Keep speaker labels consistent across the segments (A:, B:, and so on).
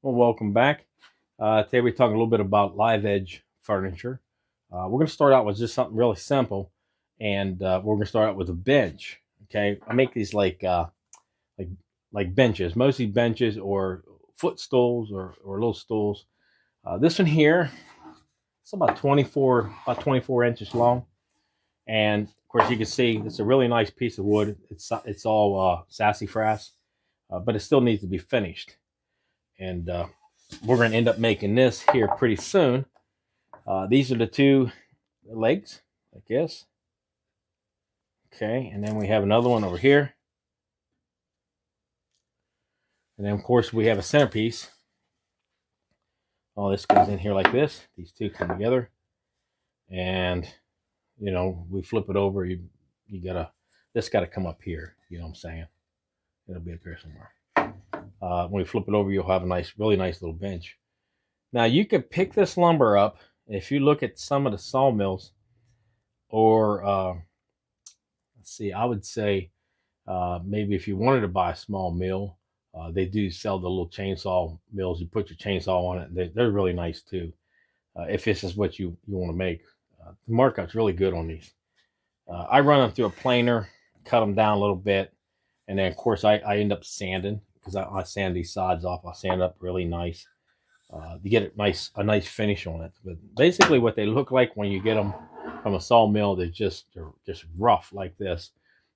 A: Well, welcome back. Today we're talking a little bit about live edge furniture. We're going to start out with just something really simple, and we're going to start out with a bench. Okay, I make these like like benches, mostly benches or footstools or little stools. This one here, it's about 24 inches long, and of course you can see it's a really nice piece of wood. It's all sassafras, but it still needs to be finished, and we're going to end up making this here pretty soon. These are the two legs, I guess. Okay, and then we have another one over here. And then, of course, we have a centerpiece. All this goes in here like this. These two come together. And, we flip it over. You gotta, this got to come up here. You know what I'm saying? It'll be up here somewhere. When we flip it over, you'll have a nice, really nice little bench. Now, you could pick this lumber up. If you look at some of the sawmills, or let's see, I would say maybe if you wanted to buy a small mill, they do sell the little chainsaw mills. You put your chainsaw on it. They're really nice too. If this is what you want to make, the markup's really good on these. I run them through a planer, cut them down a little bit, and then of course I end up sanding because I sand these sides off. I sand up really nice to get a nice finish on it. But basically, what they look like when you get them from a sawmill, they're just rough like this.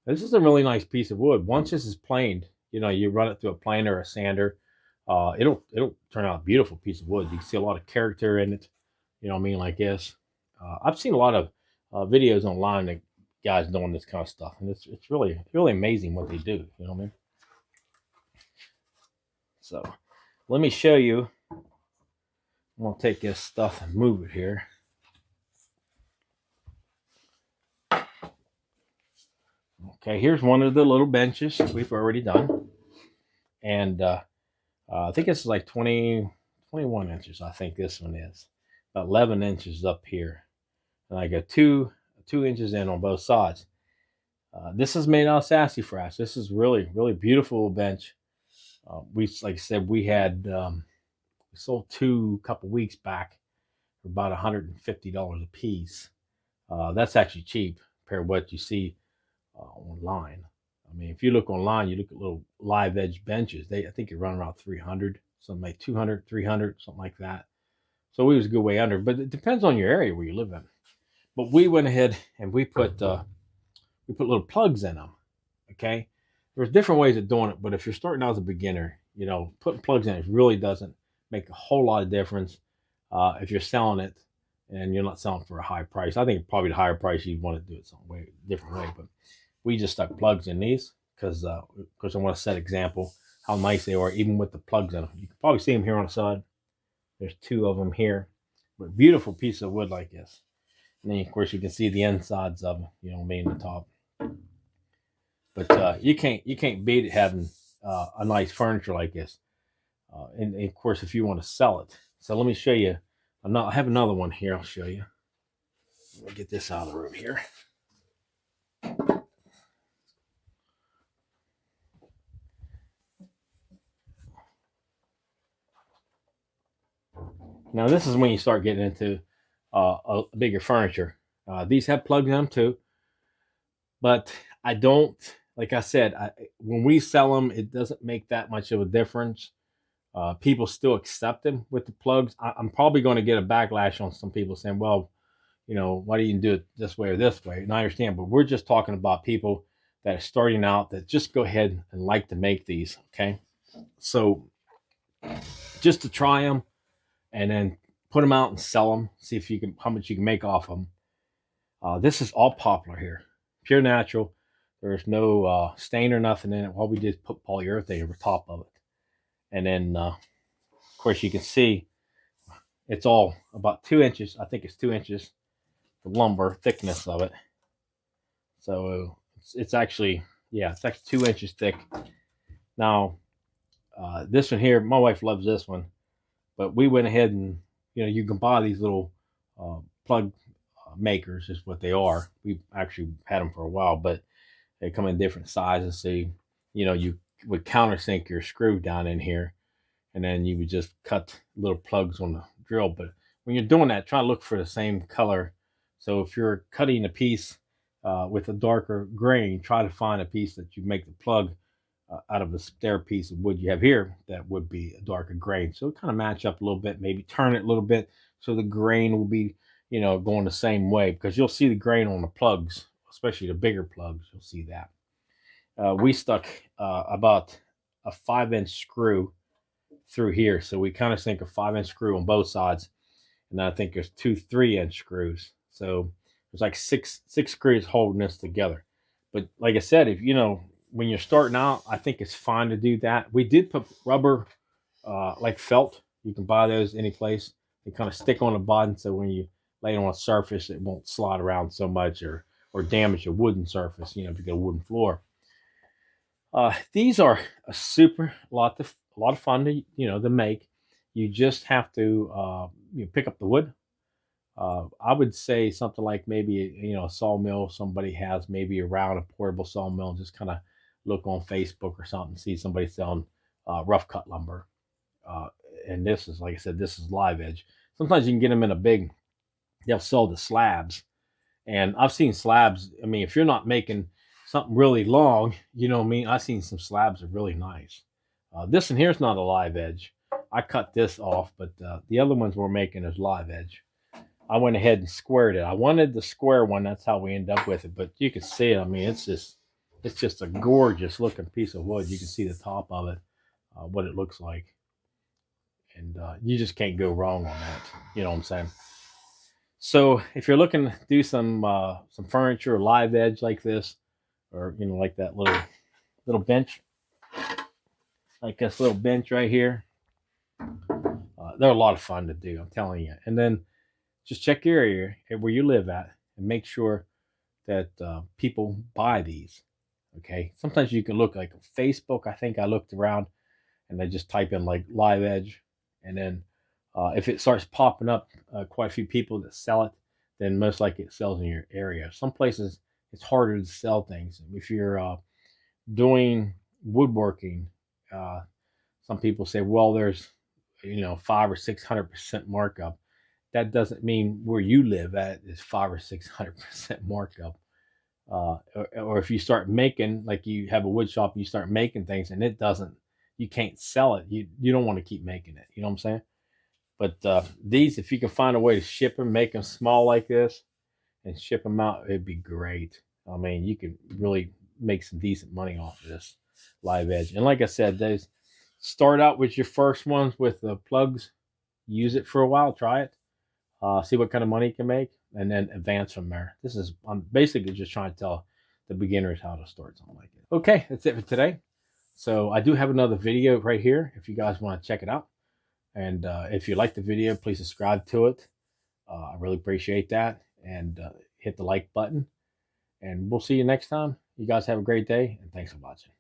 A: This is a really nice piece of wood. Once this is planed, you run it through a planer or a sander, it'll turn out a beautiful piece of wood. You can see a lot of character in it. You know what I mean, like this. I've seen a lot of videos online that guys doing this kind of stuff, and it's really amazing what they do. You know what I mean? So let me show you. I'm gonna take this stuff and move it here. Okay, here's one of the little benches we've already done, and I think it's like 21 inches. I think this one is about 11 inches up here, and I got two inches in on both sides. This is made out of sassafras. This is really beautiful bench. Like I said, we sold two a couple weeks back for about $150 a piece. That's actually cheap compared to what you see online. I mean, if you look online, you look at little live edge benches. I think you run around 300, something like 200, 300, something like that. So we was a good way under, but it depends on your area where you live in. But we went ahead and we put little plugs in them. Okay, there's different ways of doing it, but if you're starting out as a beginner, putting plugs in it really doesn't make a whole lot of difference. If you're selling it and you're not selling for a high price, I think probably the higher price you'd want to do it some way different way. But we just stuck plugs in these because I want to set example how nice they are, even with the plugs in them. You can probably see them here on the side. There's two of them here, but beautiful piece of wood like this. And then of course you can see the insides of them. You know what I mean, the top. But you can't beat it having a nice furniture like this. And of course, if you want to sell it, so let me show you. I have another one here. I'll show you. Let me get this out of the room here. Now this is when you start getting into a bigger furniture. These have plugs in them too, but I don't. Like I said, when we sell them, it doesn't make that much of a difference. People still accept them with the plugs. I'm probably going to get a backlash on some people saying, "Well, why do you do it this way or this way?" And I understand, but we're just talking about people that are starting out that just go ahead and like to make these. Okay, so just to try them and then put them out and sell them, see if you can how much you can make off them. This is all poplar here, pure natural. There's no stain or nothing in it. All we did is put polyurethane over top of it, and then of course you can see it's all about 2 inches. I think it's 2 inches, the lumber thickness of it. So it's actually, yeah, it's actually 2 inches thick. Now, this one here, my wife loves this one, but we went ahead and, you can buy these little plug makers, is what they are. We've actually had them for a while, but they come in different sizes. So, you would countersink your screw down in here, and then you would just cut little plugs on the drill. But when you're doing that, try to look for the same color. So if you're cutting a piece with a darker grain, try to find a piece that you make the plug out of the spare piece of wood you have here that would be a darker grain. So kind of match up a little bit, maybe turn it a little bit so the grain will be, going the same way, because you'll see the grain on the plugs, especially the bigger plugs. You'll see that. We stuck about a 5-inch screw through here. So we kind of sink a 5-inch screw on both sides. And I think there's 2 3-inch screws. So there's like six screws holding this together. But like I said, if when you're starting out, I think it's fine to do that. We did put rubber like felt. You can buy those any place. They kind of stick on the bottom, so when you lay it on a surface, it won't slide around so much or damage a wooden surface. If you get a wooden floor. These are a lot of fun to make. You just have to pick up the wood. I would say something like maybe a sawmill somebody has, maybe around a portable sawmill. Just kind of look on Facebook or something, see somebody selling rough cut lumber. And this is, like I said, this is live edge. Sometimes you can get them in a big. They'll sell the slabs, and I've seen slabs. I mean, if you're not making something really long, I've seen some slabs are really nice. This one here is not a live edge. I cut this off, but the other ones we're making is live edge. I went ahead and squared it. I wanted the square one. That's how we end up with it. But you can see it. I mean, it's just a gorgeous looking piece of wood. You can see the top of it, what it looks like. And you just can't go wrong on that. You know what I'm saying? So if you're looking to do some furniture, live edge like this, or like that little bench, like this little bench right here, they're a lot of fun to do. I'm telling you. And then just check your area where you live at and make sure that people buy these. Okay. Sometimes you can look like Facebook. I think I looked around and I just type in like live edge, and then if it starts popping up quite a few people that sell it, then most likely it sells in your area. Some places it's harder to sell things. If you're doing woodworking, some people say, well, there's 500 or 600% markup. That doesn't mean where you live at is 500 or 600% markup. Or if you start making, like you have a wood shop, you start making things and you can't sell it. You don't want to keep making it. You know what I'm saying? But these, if you can find a way to ship them, make them small like this and ship them out, it'd be great. I mean, you could really make some decent money off of this live edge. And like I said, those start out with your first ones with the plugs, use it for a while, try it, see what kind of money you can make, and then advance from there. I'm basically just trying to tell the beginners how to start something like it. Okay, that's it for today. So I do have another video right here if you guys want to check it out. And if you like the video, please subscribe to it. I really appreciate that. And hit the like button. And we'll see you next time. You guys have a great day, and thanks for watching.